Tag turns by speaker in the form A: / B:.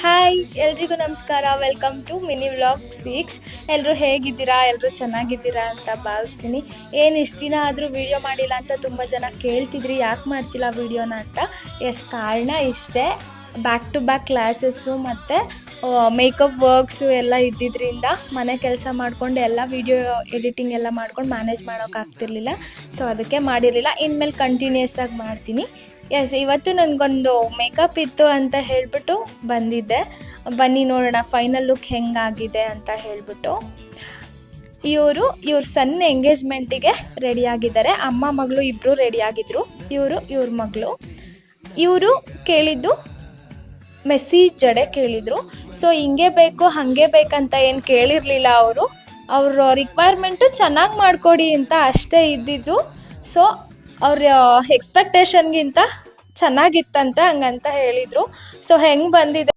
A: Hi ಎಲ್ರಿಗೂ ನಮಸ್ಕಾರ. Welcome to mini vlog 6. ಎಲ್ಲರೂ ಹೇಗಿದ್ದೀರಾ? ಎಲ್ಲರೂ ಚೆನ್ನಾಗಿದ್ದೀರಾ ಅಂತ ಭಾವಿಸ್ತೀನಿ. ಏನು ಇಷ್ಟು ದಿನ ಆದರೂ ವೀಡಿಯೋ ಮಾಡಿಲ್ಲ ಅಂತ ತುಂಬ ಜನ ಕೇಳ್ತಿದ್ರಿ, ಯಾಕೆ ಮಾಡ್ತಿಲ್ಲ ವೀಡಿಯೋನ ಅಂತ. ಕಾರಣ ಇಷ್ಟೇ, ಬ್ಯಾಕ್ ಟು ಬ್ಯಾಕ್ ಕ್ಲಾಸಸ್ಸು ಮತ್ತು ಮೇಕಪ್ ವರ್ಕ್ಸು ಎಲ್ಲ ಇದ್ದಿದ್ದರಿಂದ ಮನೆ ಕೆಲಸ ಮಾಡಿಕೊಂಡು ಎಲ್ಲ ವೀಡಿಯೋ ಎಡಿಟಿಂಗ್ ಎಲ್ಲ ಮಾಡ್ಕೊಂಡು ಮ್ಯಾನೇಜ್ ಮಾಡೋಕ್ಕಾಗ್ತಿರ್ಲಿಲ್ಲ. ಸೊ ಅದಕ್ಕೆ ಮಾಡಿರಲಿಲ್ಲ. ಇನ್ಮೇಲೆ ಕಂಟಿನ್ಯೂಸ್ ಆಗಿ ಮಾಡ್ತೀನಿ. ಇವತ್ತು ನನಗೊಂದು ಮೇಕಪ್ ಇತ್ತು ಅಂತ ಹೇಳಿಬಿಟ್ಟು ಬಂದಿದ್ದೆ. ಬನ್ನಿ ನೋಡೋಣ ಫೈನಲ್ ಲುಕ್ ಹೆಂಗಾಗಿದೆ ಅಂತ ಹೇಳಿಬಿಟ್ಟು. ಇವ್ರ ಸಣ್ಣ ಎಂಗೇಜ್ಮೆಂಟಿಗೆ ರೆಡಿಯಾಗಿದ್ದಾರೆ. ಅಮ್ಮ ಮಗಳು ಇಬ್ಬರು ರೆಡಿಯಾಗಿದ್ದರು. ಇವ್ರ ಮಗಳು. ಇವರು ಕೇಳಿದ್ದು ಮೆಸ್ಸಿ ಜಡೆ ಕೇಳಿದರು. ಸೊ ಹಿಂಗೆ ಬೇಕು ಹಾಗೆ ಬೇಕಂತ ಏನು ಕೇಳಿರಲಿಲ್ಲ. ಅವ್ರ ರಿಕ್ವೈರ್ಮೆಂಟು ಚೆನ್ನಾಗಿ ಮಾಡಿಕೊಡಿ ಅಂತ ಅಷ್ಟೇ ಇದ್ದಿದ್ದು. ಸೊ ಅವ್ರ ಎಕ್ಸ್ಪೆಕ್ಟೇಷನ್ಗಿಂತ ಚೆನ್ನಾಗಿತ್ತಂತೆ, ಹಂಗಂತ ಹೇಳಿದರು. ಸೊ ಹೆಂಗೆ ಬಂದಿದೆ